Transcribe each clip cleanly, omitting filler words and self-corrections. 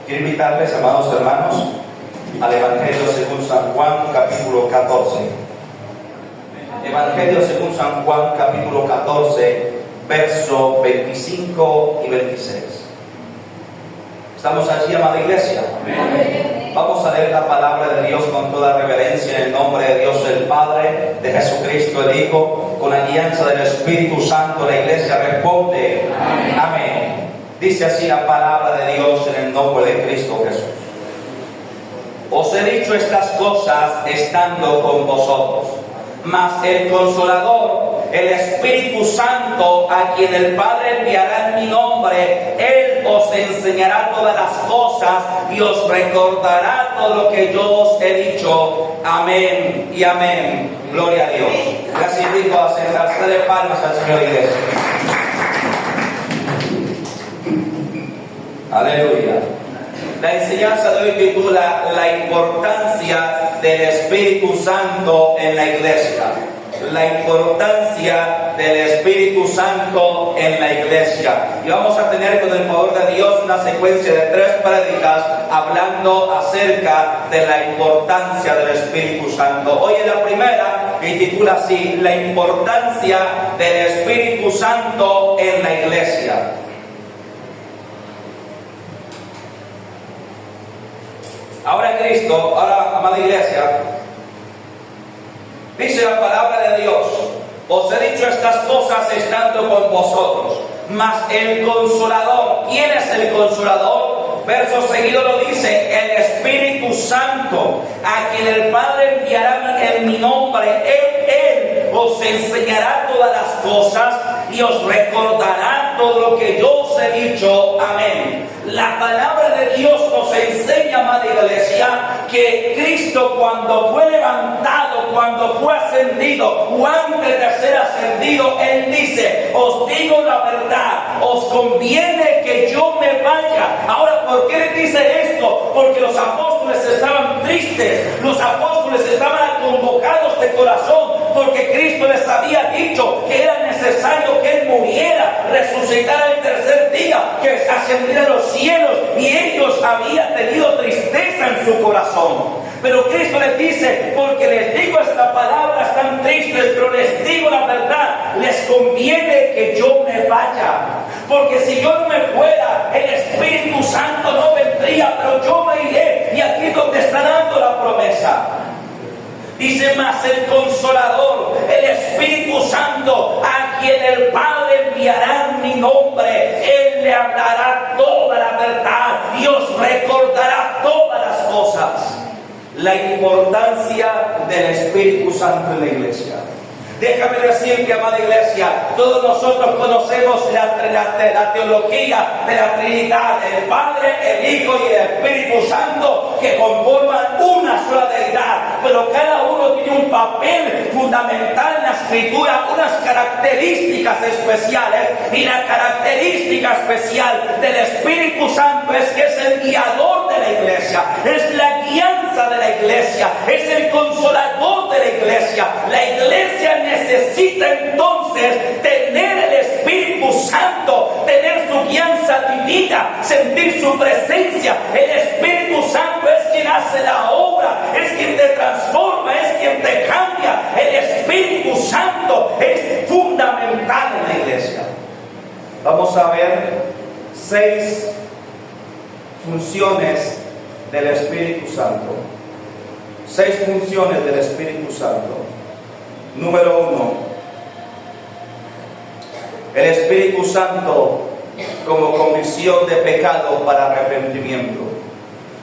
Quiero invitarles, amados hermanos, al Evangelio según San Juan, capítulo 14. Evangelio según San Juan, capítulo 14, versos 25 y 26. ¿Estamos allí, amada iglesia? Amén. Vamos a leer la palabra de Dios con toda reverencia en el nombre de Dios el Padre, de Jesucristo el Hijo, con la guianza del Espíritu Santo. La iglesia responde: amén. Amén. Dice así la palabra de Dios en el nombre de Cristo Jesús. Os he dicho estas cosas estando con vosotros, mas el Consolador, el Espíritu Santo, a quien el Padre enviará en mi nombre, Él os enseñará todas las cosas y os recordará todo lo que yo os he dicho. Amén y amén. Gloria a Dios. Les invito a sentarse de palmas al Señor, iglesia. Aleluya. La enseñanza de hoy titula La importancia del Espíritu Santo en la iglesia. La importancia del Espíritu Santo en la iglesia. Y vamos a tener, con el favor de Dios, una secuencia de 3 prédicas hablando acerca de la importancia del Espíritu Santo. Hoy en la primera, y titula así: La importancia del Espíritu Santo en la iglesia. Ahora Cristo, ahora, amada iglesia, dice la palabra de Dios: os he dicho estas cosas estando con vosotros, mas el Consolador. ¿Quién es el Consolador? Verso seguido lo dice: el Espíritu Santo, a quien el Padre enviará en mi nombre. Él os enseñará todas las cosas y os recordará todo lo que yo os he dicho. Amén. La palabra de Dios nos enseña, amada iglesia, que Cristo, cuando fue levantado, cuando fue ascendido, o antes de ser ascendido, Él dice: os digo la verdad, os conviene que yo me vaya. Ahora, ¿por qué le dice esto? Porque los apóstoles estaban tristes, los apóstoles estaban convocados de corazón, porque Cristo les había dicho que era necesario que Él muriera, resucitara el tercer día, que ascendiera a los cielos, y ellos habían tenido tristeza en su corazón. Pero Cristo les dice: porque les digo esta palabra, están tristes, pero les digo la verdad, les conviene que yo me vaya. Porque si yo no me fuera, el Espíritu Santo no vendría, pero yo me iré. Y aquí es donde está dando la promesa. Dice: mas el Consolador, el Espíritu Santo, a quien el Padre enviará en mi nombre, Él le hablará toda la verdad y os recordará todas las cosas. La importancia del Espíritu Santo en la iglesia. Déjame decirte, amada iglesia, todos nosotros conocemos la teología de la Trinidad, el Padre, el Hijo y el Espíritu Santo, que conforman una sola deidad, pero cada uno tiene un papel fundamental en la Escritura, unas características especiales, y la característica especial del Espíritu Santo es que es el guiador de la iglesia, es la guianza de la iglesia, es el consolador de la iglesia. La iglesia necesita entonces tener el Espíritu Santo, tener su guianza divina, sentir su presencia. El Espíritu Santo es quien hace la obra, es quien te transforma, es quien te cambia. El Espíritu Santo es fundamental en la iglesia. Vamos a ver 6 funciones del Espíritu Santo. 6 funciones del Espíritu Santo. Número 1, el Espíritu Santo como convicción de pecado para arrepentimiento.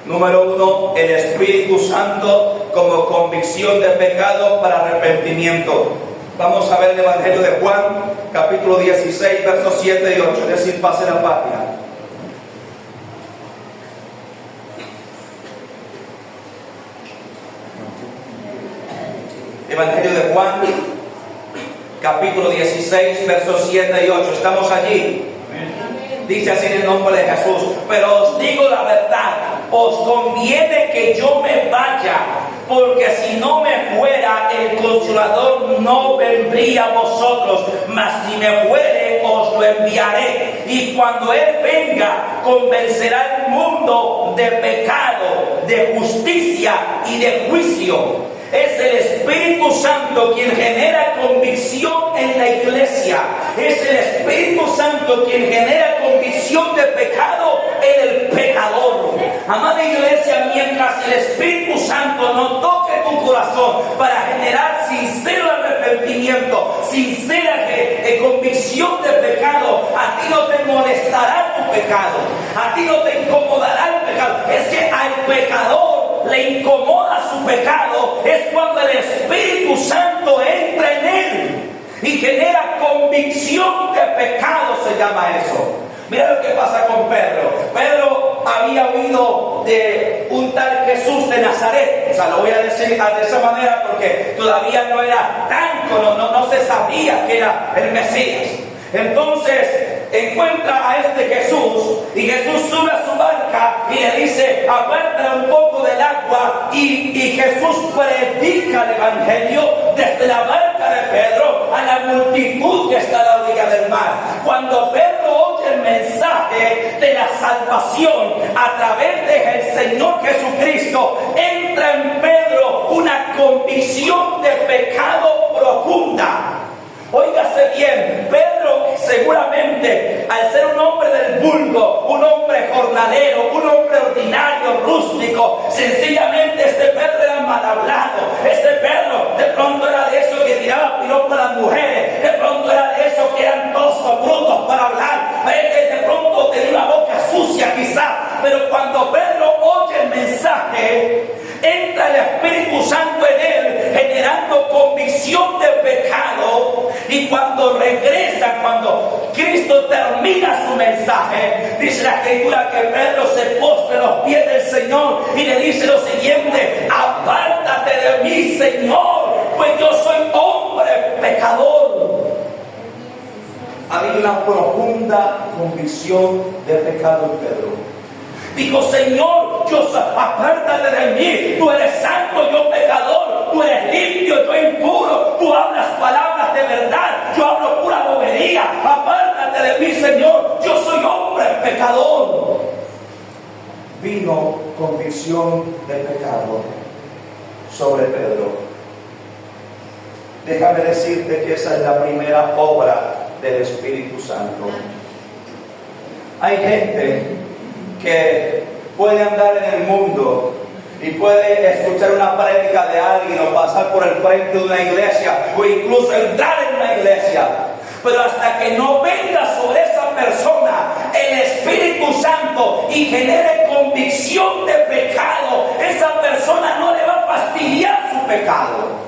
Número 1, el Espíritu Santo como convicción de pecado para arrepentimiento. Vamos a ver el Evangelio de Juan, capítulo 16, versos 7 y 8. Es decir, pase la página. Evangelio de Juan, capítulo 16, versos 7 y 8. ¿Estamos allí? Dice así en el nombre de Jesús: pero os digo la verdad, os conviene que yo me vaya, porque si no me fuera, el Consolador no vendría a vosotros, mas si me fuere, os lo enviaré. Y cuando Él venga, convencerá al mundo de pecado, de justicia y de juicio. Es el Espíritu Santo quien genera convicción en la iglesia. Es el Espíritu Santo quien genera convicción de pecado en el pecador. Amada iglesia, mientras el Espíritu Santo no toque tu corazón para generar sincero arrepentimiento, sincera convicción de pecado, a ti no te molestará tu pecado, a ti no te incomodará el pecado. Es que al pecador le incomoda su pecado es cuando el Espíritu Santo entra en él y genera convicción de pecado, se llama eso. Mira lo que pasa con Pedro. Pedro había oído de un tal Jesús de Nazaret. O sea, lo voy a decir de esa manera porque todavía no era no se sabía que era el Mesías. Entonces encuentra a este Jesús y Jesús sube a su barca y le dice: aparta un poco del agua, y Jesús predica el evangelio desde la barca de Pedro a la multitud que está a la orilla del mar. Cuando Pedro oye el mensaje de la salvación a través del Señor Jesucristo, entra en Pedro una convicción de pecado profunda. Óigase bien, Pedro seguramente, al ser un hombre del vulgo, un hombre jornalero, un hombre ordinario, rústico, sencillamente este Pedro era mal hablado. Este Pedro de pronto era de esos que tiraba piropos a las mujeres, de pronto era de esos que eran toscos, brutos para hablar, de pronto tenía una boca sucia quizás. Pero cuando Pedro oye el mensaje, entra el Espíritu Santo en él, generando convicción de pecado. Y cuando regresa, cuando Cristo termina su mensaje, dice la Escritura que Pedro se postra a los pies del Señor y le dice lo siguiente: apártate de mí, Señor, pues yo soy hombre pecador. Había una profunda convicción de pecado en Pedro. Dijo: Señor, apártate de mí, tú eres santo, yo pecador, tú eres limpio, yo impuro, tú hablas palabras de verdad, yo hablo pura bobería, apártate de mí, Señor, yo soy hombre pecador. Vino convicción de pecado sobre Pedro. Déjame decirte que esa es la primera obra del Espíritu Santo. Hay gente que puede andar en el mundo y puede escuchar una prédica de alguien o pasar por el frente de una iglesia o incluso entrar en una iglesia, pero hasta que no venga sobre esa persona el Espíritu Santo y genere convicción de pecado, esa persona no le va a fastidiar su pecado.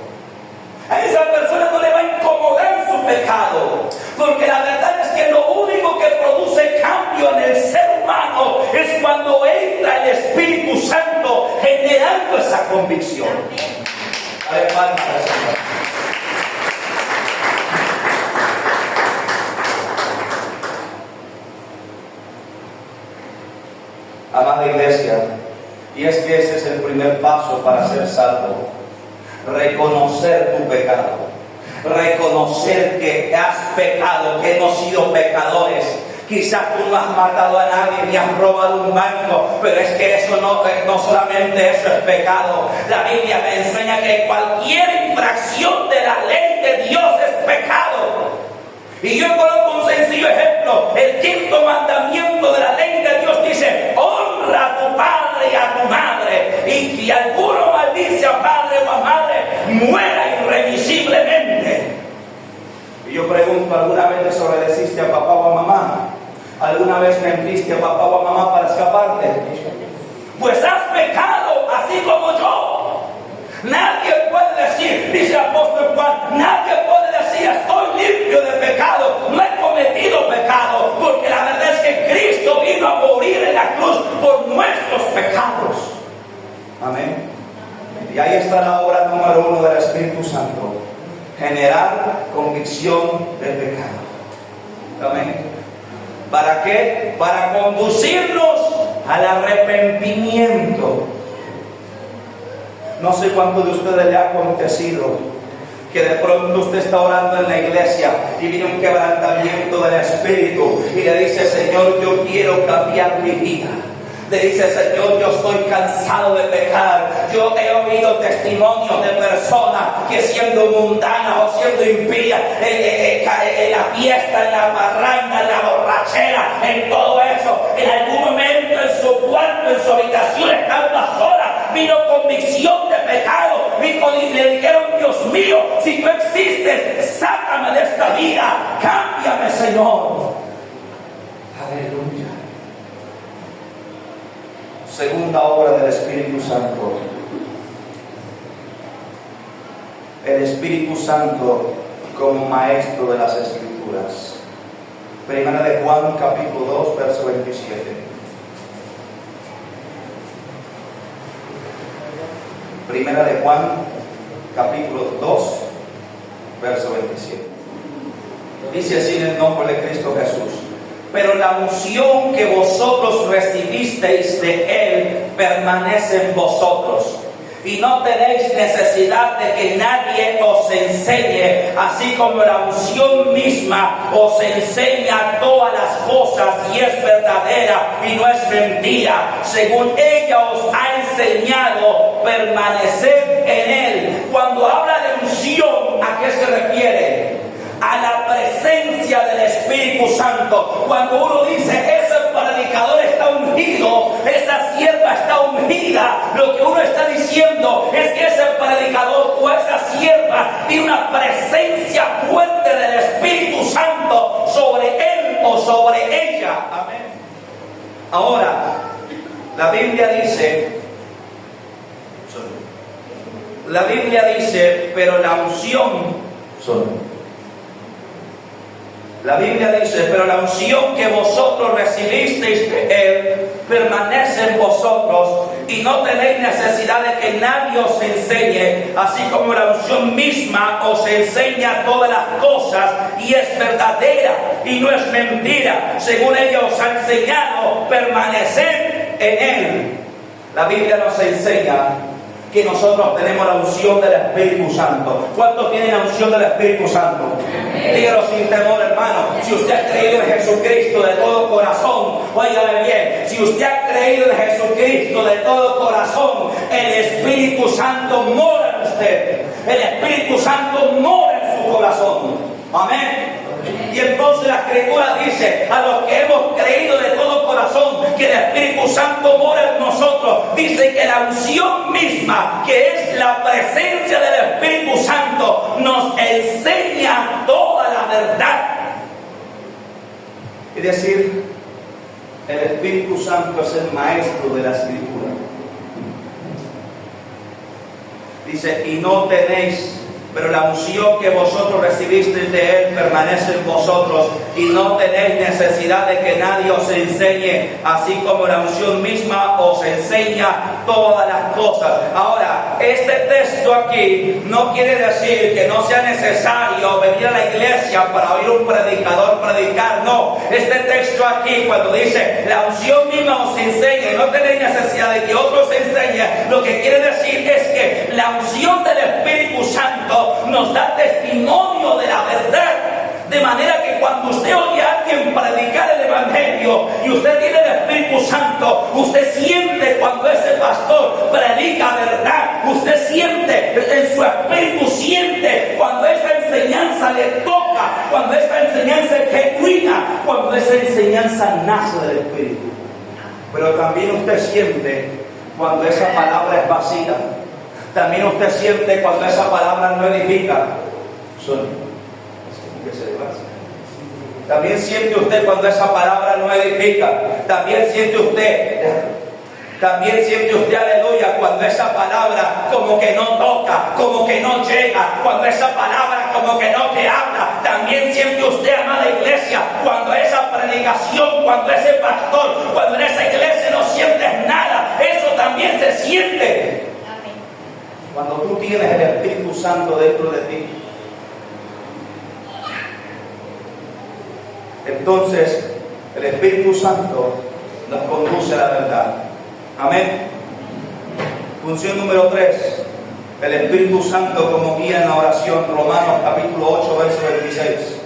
A esa persona no le va a incomodar su pecado, porque la verdad es que lo único que produce cambio en el ser humano es cuando entra el Espíritu Santo generando esa convicción. A ver, palmas al Señor. Amada iglesia, y es que ese es el primer paso para ser salvo. Reconocer tu pecado, reconocer que has pecado, que hemos sido pecadores. Quizás tú no has matado a nadie ni has robado un banco, pero es que eso no solamente eso es pecado. La Biblia me enseña que cualquier infracción de la ley de Dios es pecado. Y yo coloco un sencillo ejemplo: el quinto mandamiento de la ley de Dios dice: honra a tu padre y a tu madre, y si alguno maldice a padre o a madre, muera irremisiblemente. Y yo pregunto: ¿alguna vez desobedeciste a papá o a mamá? ¿Alguna vez mentiste a papá o a mamá para escaparte? Pues has pecado así como yo. Nadie puede decir, dice el apóstol Juan, nadie puede decir: estoy limpio de pecado, no he cometido pecado, porque la verdad es que Cristo vino a morir en la cruz por nuestros pecados. Amén. Y ahí está la obra número 1 del Espíritu Santo: generar convicción del pecado. Amén. ¿Para qué? Para conducirnos al arrepentimiento. No sé cuánto de ustedes le ha acontecido Que de pronto usted está orando en la iglesia y viene un quebrantamiento del Espíritu y le dice: Señor, yo quiero cambiar mi vida. Le dice: Señor, yo estoy cansado de pecar. Yo he oído testimonios de personas que siendo mundanas o siendo impías, en la fiesta, en la parranda, en la borrachera, en todo eso, en algún momento en su cuarto, en su habitación, estando a solas, vino convicción de pecado y le dijeron: Dios mío, si tú existes, sácame de esta vida, cámbiame, Señor. Aleluya. Segunda obra del Espíritu Santo. El Espíritu Santo como maestro de las Escrituras. Primera de Juan, capítulo 2, verso 27. Primera de Juan, capítulo 2, verso 27. Dice así en el nombre de Cristo Jesús: pero la unción que vosotros recibisteis de Él permanece en vosotros, y no tenéis necesidad de que nadie os enseñe, así como la unción misma os enseña todas las cosas y es verdadera y no es mentira. Según ella os ha enseñado, permaneced en Él. Cuando habla de unción, ¿a qué se refiere? A la presencia del Espíritu Santo. Cuando uno dice: ese predicador está ungido, esa sierva está ungida, lo que uno está diciendo es que ese predicador o esa sierva tiene una presencia fuerte del Espíritu Santo sobre él o sobre ella. Amén. Ahora, la Biblia dice, pero la unción pero la unción que vosotros recibisteis de Él permanece en vosotros, y no tenéis necesidad de que nadie os enseñe, así como la unción misma os enseña todas las cosas y es verdadera y no es mentira. Según ella os ha enseñado, permaneced en Él. La Biblia nos enseña que nosotros tenemos la unción del Espíritu Santo. ¿Cuántos tienen la unción del Espíritu Santo? Dígalo sin temor, hermano. Si usted ha creído en Jesucristo de todo corazón, óigame bien, si usted ha creído en Jesucristo de todo corazón, el Espíritu Santo mora en usted. El Espíritu Santo mora en su corazón. Amén. Y entonces la Escritura dice: a los que hemos creído de todo corazón que el Espíritu Santo mora en nosotros, dice que la unción misma, que es la presencia del Espíritu Santo, nos enseña toda la verdad. Es decir, el Espíritu Santo es el maestro de la Escritura. Dice: y no tenéis, pero la unción que vosotros recibisteis de Él permanece en vosotros, y no tenéis necesidad de que nadie os enseñe, así como la unción misma os enseña todas las cosas. Ahora, este texto aquí no quiere decir que no sea necesario venir a la iglesia para oír un predicador predicar. No, este texto aquí, cuando dice la unción misma os enseña y no tenéis necesidad de que otros enseñen, lo que quiere decir es que la unción del Espíritu Santo nos da testimonio de la verdad, de manera que cuando usted oye a alguien predicar el Evangelio y usted tiene el Espíritu Santo, usted siente cuando ese pastor predica verdad, usted siente en su espíritu, siente cuando esa enseñanza le toca, cuando esa enseñanza es genuina, cuando esa enseñanza nace del Espíritu. Pero también usted siente cuando esa palabra es vacía. También usted siente cuando esa palabra no edifica. También siente usted cuando esa palabra no edifica. También siente usted, aleluya, cuando esa palabra como que no toca, como que no llega, cuando esa palabra como que no te habla. También siente usted, amada iglesia, cuando esa predicación, cuando ese pastor, cuando en esa iglesia no sientes nada. Eso también se siente. Cuando tú tienes el Espíritu Santo dentro de ti, entonces el Espíritu Santo nos conduce a la verdad. Amén. Función número 3. El Espíritu Santo como guía en la oración. Romanos capítulo 8, verso 26.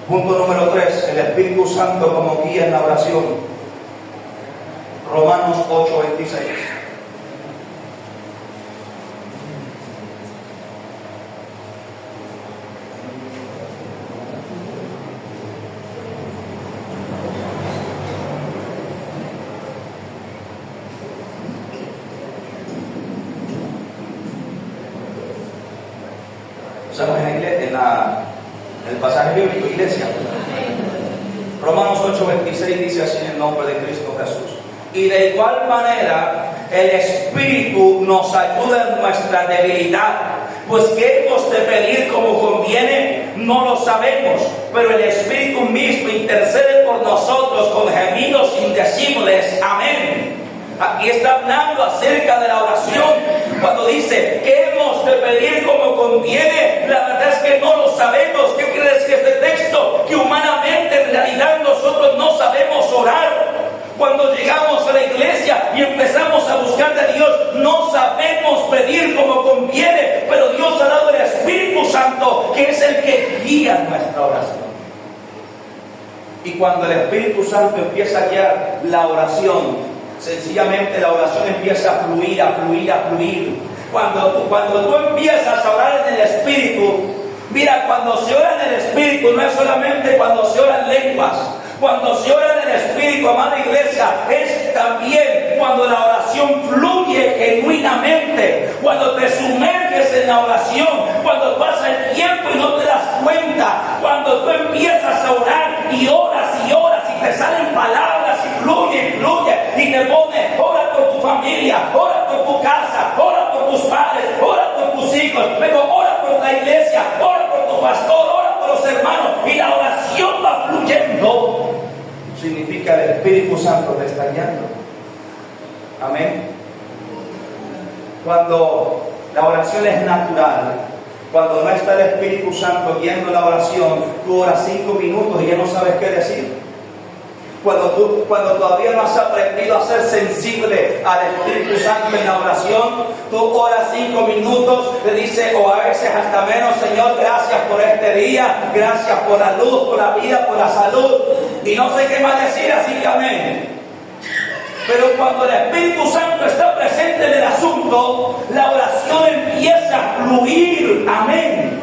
Punto número 3. El Espíritu Santo como guía en la oración. Romanos 8, 26. Estamos en el pasaje bíblico, iglesia. Romanos 8:26 dice así en el nombre de Cristo Jesús. Y de igual manera el Espíritu nos ayuda en nuestra debilidad, pues qué hemos de pedir como conviene, no lo sabemos, pero el Espíritu mismo intercede por nosotros con gemidos indecibles. Amén. Aquí está hablando acerca de la oración. Cuando dice que hemos de pedir como conviene, la verdad es que no lo sabemos. ¿Qué quiere decir este texto? Que humanamente en realidad nosotros no sabemos orar. Cuando llegamos a la iglesia y empezamos a buscar de Dios, no sabemos pedir como conviene, pero Dios ha dado el Espíritu Santo, que es el que guía nuestra oración. Y cuando el Espíritu Santo empieza a guiar la oración, sencillamente la oración empieza a fluir, a fluir, a fluir. Cuando tú empiezas a orar en el Espíritu, mira, cuando se ora en el Espíritu no es solamente cuando se ora en lenguas. Cuando se ora en el Espíritu, amada iglesia, es también cuando la oración fluye genuinamente. Cuando te sumerges en la oración, cuando pasa el tiempo y no te das cuenta. Cuando tú empiezas a orar y oras y oras y te salen palabras y fluye, y te pone, ora por tu familia, ora por tu casa, ora por tus padres, ora por tus hijos, luego ora por la iglesia, ora por tu pastor, ora por los hermanos, y la oración va fluyendo. Significa el Espíritu Santo te está guiando. Amén. Cuando la oración es natural, cuando no está el Espíritu Santo guiando la oración, tú oras 5 minutos y ya no sabes qué decir. Cuando todavía no has aprendido a ser sensible al Espíritu Santo en la oración, tú oras 5 minutos, le dices, o a veces hasta menos, Señor, gracias por este día, gracias por la luz, por la vida, por la salud, y no sé qué más decir, así que amén. Pero cuando el Espíritu Santo está presente en el asunto, la oración empieza a fluir, amén.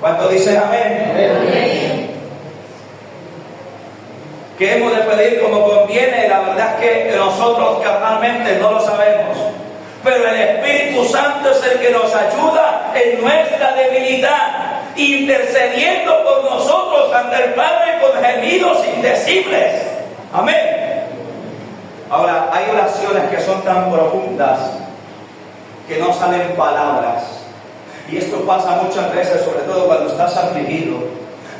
¿Cuánto dicen amén? Amén. ¿Qué hemos de pedir como conviene? La verdad es que nosotros carnalmente no lo sabemos. Pero el Espíritu Santo es el que nos ayuda en nuestra debilidad, intercediendo por nosotros ante el Padre con gemidos indecibles. Amén. Ahora, hay oraciones que son tan profundas que no salen palabras. Y esto pasa muchas veces, sobre todo cuando estás afligido,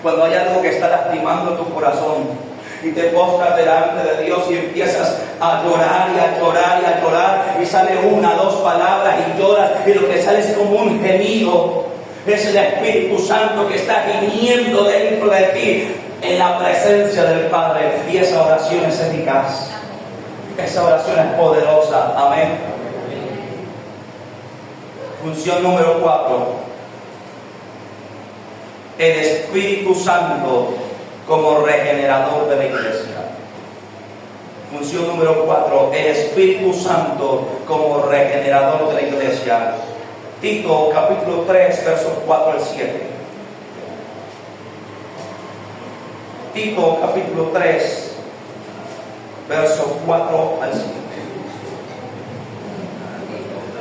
cuando hay algo que está lastimando tu corazón. Y te postras delante de Dios y empiezas a llorar y a llorar y a llorar, y sale 1, 2 palabras y lloras, y lo que sale es como un gemido. Es el Espíritu Santo que está gimiendo dentro de ti en la presencia del Padre, y esa oración es eficaz, esa oración es poderosa. Amén. Función número 4: el Espíritu Santo como regenerador de la iglesia. Función número 4: el Espíritu Santo como regenerador de la iglesia. Tito capítulo 3 versos 4 al 7. Tito capítulo 3 versos 4 al 7.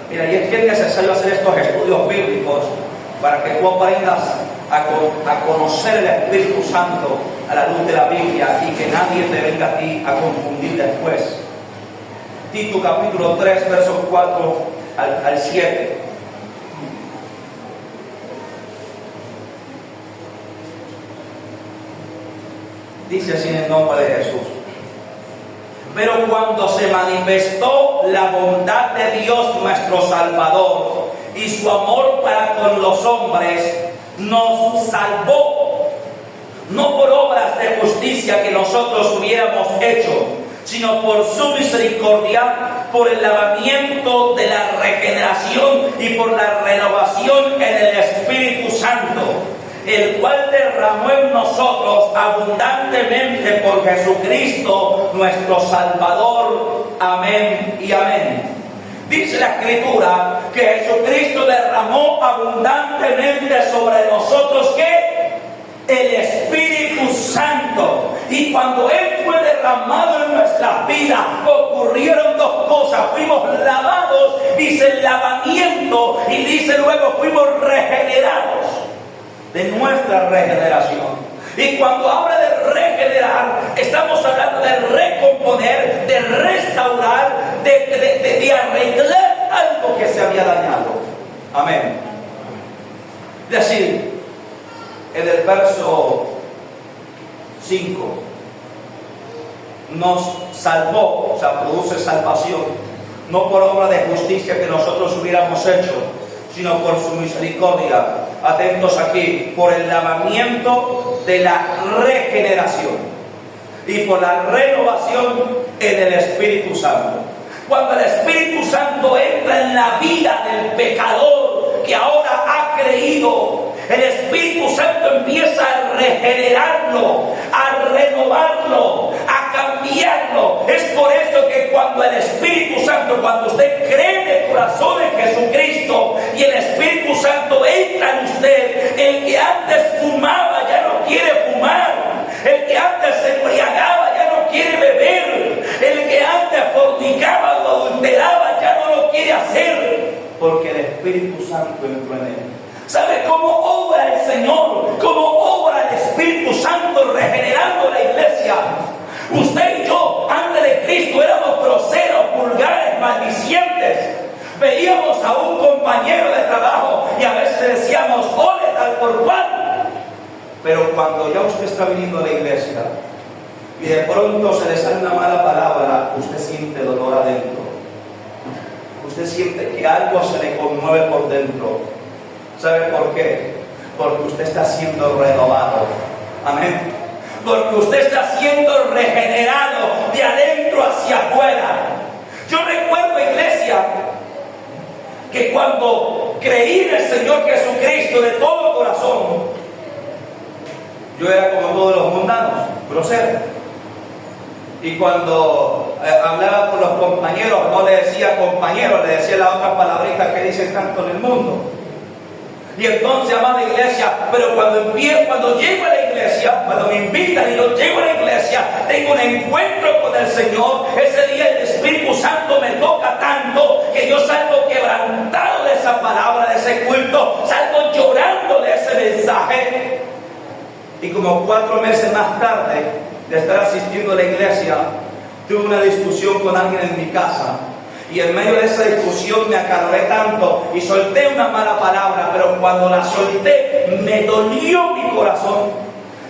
Mira, y es que es necesario hacer estos estudios bíblicos para que tú aprendas a conocer el Espíritu Santo a la luz de la Biblia, y que nadie te venga a ti a confundir después. Tito capítulo 3 versos 4 al 7. Dice así en el nombre de Jesús: pero cuando se manifestó la bondad de Dios nuestro Salvador y su amor para con los hombres, nos salvó, no por obras de justicia que nosotros hubiéramos hecho, sino por su misericordia, por el lavamiento de la regeneración y por la renovación en el Espíritu Santo, el cual derramó en nosotros abundantemente por Jesucristo nuestro Salvador. Amén y amén. Dice la Escritura que Jesucristo derramó abundantemente sobre nosotros, ¿qué? El Espíritu Santo. Y cuando Él fue derramado en nuestras vidas, ocurrieron dos cosas. Fuimos lavados, dice el lavamiento, y dice luego fuimos regenerados, de nuestra regeneración. Y cuando habla de regenerar, estamos hablando de recomponer, de restaurar, de arreglar algo que se había dañado. Amén. Es decir, en el verso 5, nos salvó, o sea, produce salvación, no por obra de justicia que nosotros hubiéramos hecho, sino por su misericordia. Atentos aquí, por el lavamiento de la regeneración y por la renovación en el Espíritu Santo. Cuando el Espíritu Santo entra en la vida del pecador que ahora ha creído, el Espíritu Santo empieza a regenerarlo, a renovarlo, a cambiarlo. Es por eso que cuando el Espíritu Santo, cuando usted cree en el corazón en Jesucristo y el Espíritu Santo entra en usted, el que antes fumaba ya no quiere fumar, el que antes se embriagaba ya no quiere beber, el que antes fornicaba o adulteraba ya no lo quiere hacer, porque el Espíritu Santo entró en él. ¿Sabe cómo obra el Señor? ¿Cómo obra el Espíritu Santo regenerando la iglesia? Usted y yo, antes de Cristo, éramos groseros, vulgares, maldicientes. Veíamos a un compañero de trabajo y a veces decíamos, ole tal por cual. Pero cuando ya usted está viniendo a la iglesia y de pronto se le sale una mala palabra, usted siente dolor adentro. Usted siente que algo se le conmueve por dentro. ¿Sabe por qué? Porque usted está siendo renovado. Amén. Porque usted está siendo regenerado de adentro hacia afuera. Yo recuerdo, iglesia, que cuando creí en el Señor Jesucristo de todo corazón, yo era como todos los mundanos, grosero. Y cuando hablaba con los compañeros, no le decía compañero, le decía la otra palabrita que dicen tanto en el mundo. Y entonces, amada iglesia, pero cuando llego a la iglesia, cuando me invitan y yo llego a la iglesia, tengo un encuentro con el Señor. Ese día el Espíritu Santo me toca tanto que yo salgo quebrantado de esa palabra, de ese culto, salgo llorando de ese mensaje. Y como 4 meses más tarde de estar asistiendo a la iglesia, tuve una discusión con alguien en mi casa. Y en medio de esa discusión me acaloré tanto y solté una mala palabra, pero cuando la solté me dolió mi corazón.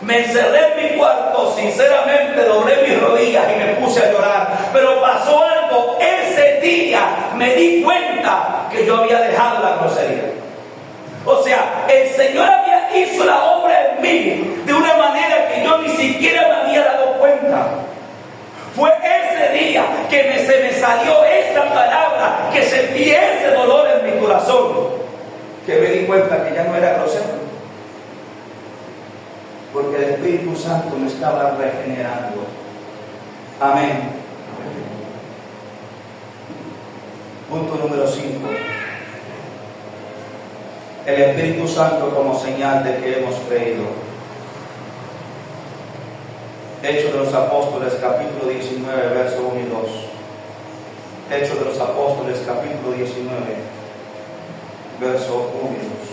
Me encerré en mi cuarto, sinceramente doblé mis rodillas y me puse a llorar. Pero pasó algo, ese día me di cuenta que yo había dejado la grosería. O sea, el Señor hizo la obra en mí de una manera que yo ni siquiera me había dado cuenta. Fue ese día que se me salió esa palabra, que sentí ese dolor en mi corazón, que me di cuenta que ya no era grosero, porque el Espíritu Santo me estaba regenerando. Amén. Punto número 5. El Espíritu Santo como señal de que hemos creído. Hechos de los Apóstoles, capítulo 19, verso 1 y 2. Hechos de los Apóstoles, capítulo 19, verso 1 y 2.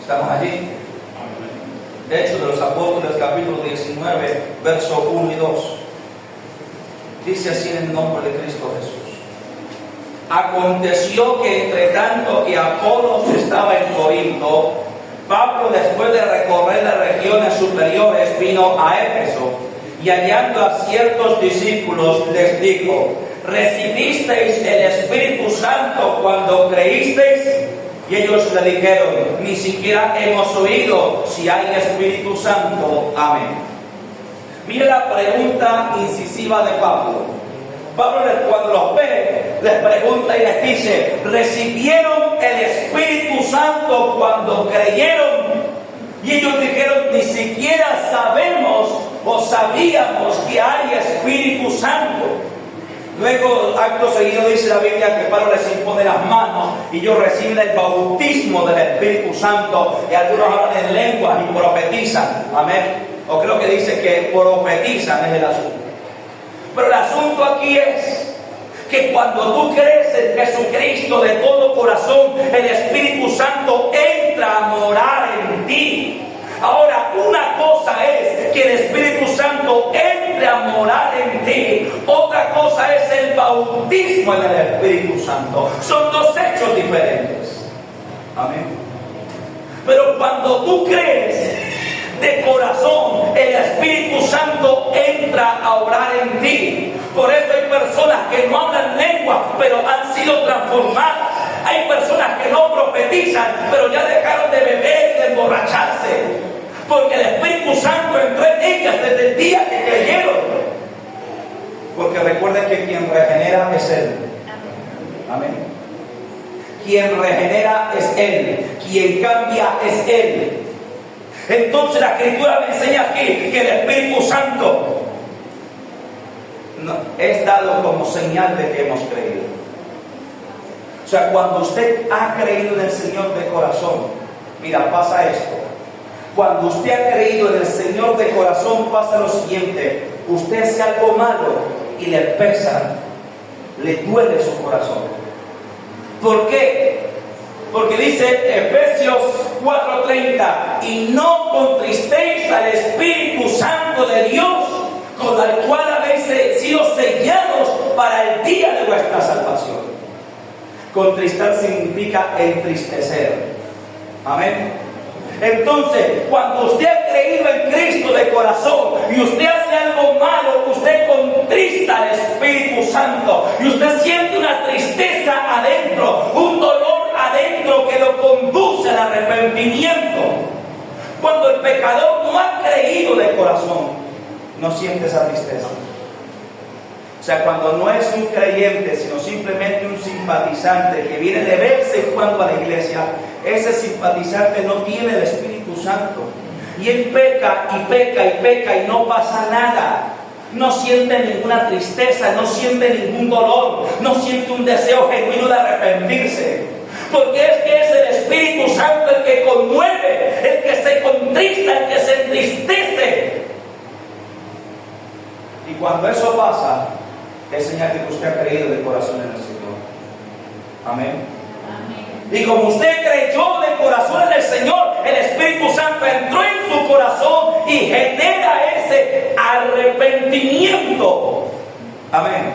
¿Estamos allí? Hechos de los Apóstoles, capítulo 19, verso 1 y 2. Dice así en el nombre de Cristo Jesús. Aconteció que entre tanto que Apolos estaba en Corinto, Pablo, después de recorrer las regiones superiores, vino a Éfeso y hallando a ciertos discípulos les dijo: ¿recibisteis el Espíritu Santo cuando creísteis? Y ellos le dijeron: ni siquiera hemos oído si hay Espíritu Santo. Amén. Mira la pregunta incisiva de Pablo. Pablo, cuando los ve, les pregunta y les dice: ¿recibieron el Espíritu Santo cuando creyeron? Y ellos dijeron: ni siquiera sabemos o sabíamos que hay Espíritu Santo. Luego, acto seguido, dice la Biblia que Pablo les impone las manos y ellos reciben el bautismo del Espíritu Santo, y algunos hablan en lenguas y profetizan. Amén. O creo que dice que profetizan es el asunto. Pero el asunto aquí es que cuando tú crees en Jesucristo de todo corazón, el Espíritu Santo entra a morar en ti. Ahora, una cosa es que el Espíritu Santo entre a morar en ti. Otra cosa es el bautismo en el Espíritu Santo. Son dos hechos diferentes. Amén. Pero cuando tú crees de corazón, el Espíritu Santo entra a obrar en ti. Por eso hay personas que no hablan lengua, pero han sido transformadas. Hay personas que no profetizan, pero ya dejaron de beber y de emborracharse, porque el Espíritu Santo entró en ellas desde el día que creyeron. Porque recuerden que quien regenera es Él. Amén. Quien regenera es Él. Quien cambia es Él. Entonces la Escritura me enseña aquí que el Espíritu Santo es dado como señal de que hemos creído. O sea, cuando usted ha creído en el Señor de corazón, mira, pasa esto. Cuando usted ha creído en el Señor de corazón, pasa lo siguiente: usted hace algo malo y le pesa, le duele su corazón. ¿Por qué? Porque dice Efesios 4:30: y no contristéis al Espíritu Santo de Dios, con el cual habéis sido sellados para el día de vuestra salvación. Contristar significa entristecer. Amén. Entonces, cuando usted ha creído en Cristo de corazón y usted hace algo malo, usted contrista al Espíritu Santo y usted siente una tristeza adentro, un dolor adentro que lo conduce al arrepentimiento. Cuando el pecador no ha creído de corazón, no siente esa tristeza. O sea, cuando no es un creyente, sino simplemente un simpatizante que viene de vez en cuando a la iglesia, ese simpatizante no tiene el Espíritu Santo. Y él peca y peca y peca y no pasa nada. No siente ninguna tristeza, no siente ningún dolor, no siente un deseo genuino de arrepentirse. Porque es que es el Espíritu Santo el que conmueve, el que se contrista, el que se entristece. Y cuando eso pasa, es señal de que usted ha creído de corazón en el Señor. Amén. Y como usted creyó de corazón en el Señor, el Espíritu Santo entró en su corazón y genera ese arrepentimiento. Amén.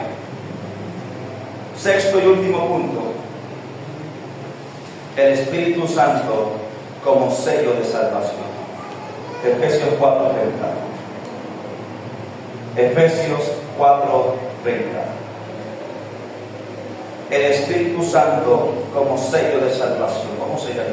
Sexto y último punto: el Espíritu Santo como sello de salvación. Efesios 4:30. Efesios 4:30. El Espíritu Santo como sello de salvación. ¿Cómo se llama?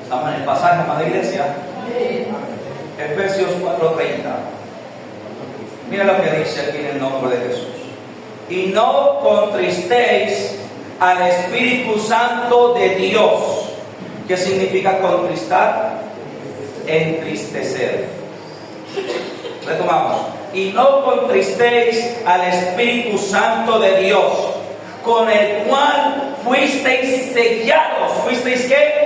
Estamos en el pasaje, amada iglesia. Efesios 4:30. Mira lo que dice aquí en el nombre de Jesús: y no contristéis al Espíritu Santo de Dios. ¿Qué significa contristar? Entristecer. Retomamos: y no contristéis al Espíritu Santo de Dios, con el cual fuisteis sellados. ¿Fuisteis qué?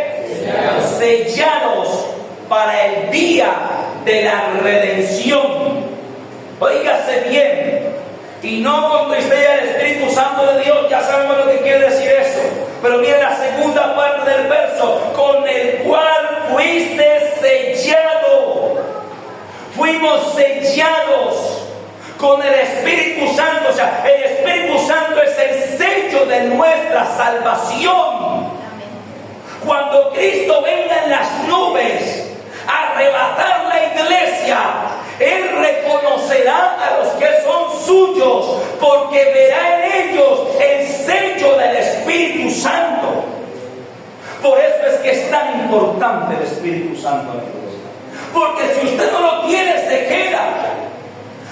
Sellados para el día de la redención. Oígase bien: y no contristéis al Espíritu Santo de Dios. Ya sabemos lo que quiere decir eso, pero viene la segunda parte del verso: con salvación. Cuando Cristo venga en las nubes a arrebatar la iglesia, Él reconocerá a los que son suyos, porque verá en ellos el sello del Espíritu Santo. Por eso es que es tan importante el Espíritu Santo en la iglesia. Porque si usted no lo tiene, se queda.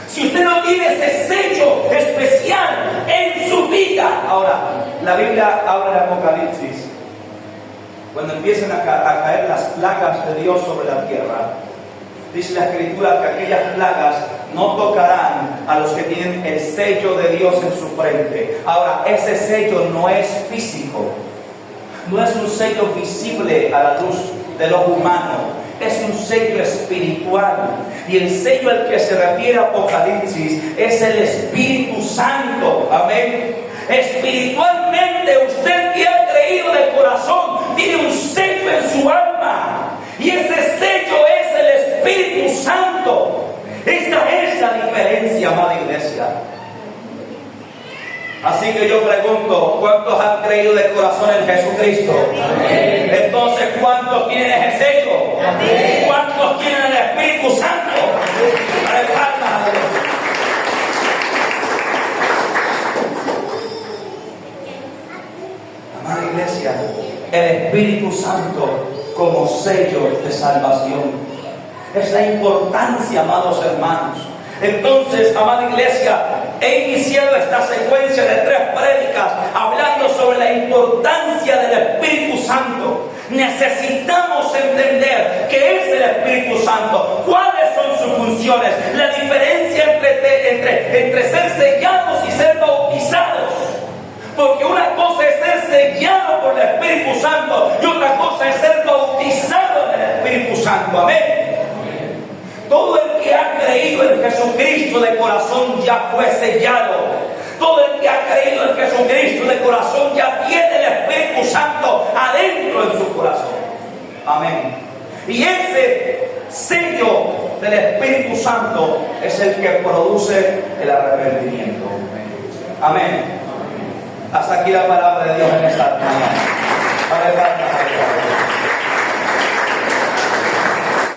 Si usted no tiene ese sello especial en su vida. Ahora, la Biblia habla de Apocalipsis. Cuando empiezan a caer las plagas de Dios sobre la tierra, dice la Escritura que aquellas plagas no tocarán a los que tienen el sello de Dios en su frente. Ahora, ese sello no es físico, no es un sello visible a la luz del ojo humano, es un sello espiritual. Y el sello al que se refiere Apocalipsis es el Espíritu Santo. Amén. Espiritualmente, usted que ha creído de corazón tiene un sello en su alma, y ese sello es el Espíritu Santo. Esta es la diferencia, amada iglesia. Así que yo pregunto, ¿cuántos han creído de corazón en Jesucristo? Amén. Entonces, ¿cuántos tienen ese sello? Amén. ¿Cuántos tienen el Espíritu Santo? Amada iglesia, el Espíritu Santo como sello de salvación. Es la importancia, amados hermanos. Entonces, amada iglesia, he iniciado esta secuencia de 3 prédicas hablando sobre la importancia del Espíritu Santo. Necesitamos entender qué es el Espíritu Santo, cuáles son sus funciones, la diferencia entre ser sellados y ser bautizados. Porque una cosa es ser sellado por el Espíritu Santo y otra cosa es ser bautizado en el Espíritu Santo. Amén. Todo el que ha creído en Jesucristo de corazón ya fue sellado. Todo el que ha creído en Jesucristo de corazón ya tiene el Espíritu Santo adentro en su corazón. Amén. Y ese sello del Espíritu Santo es el que produce el arrepentimiento. Amén. Hasta aquí la palabra de Dios en esta mañana. Aleluya.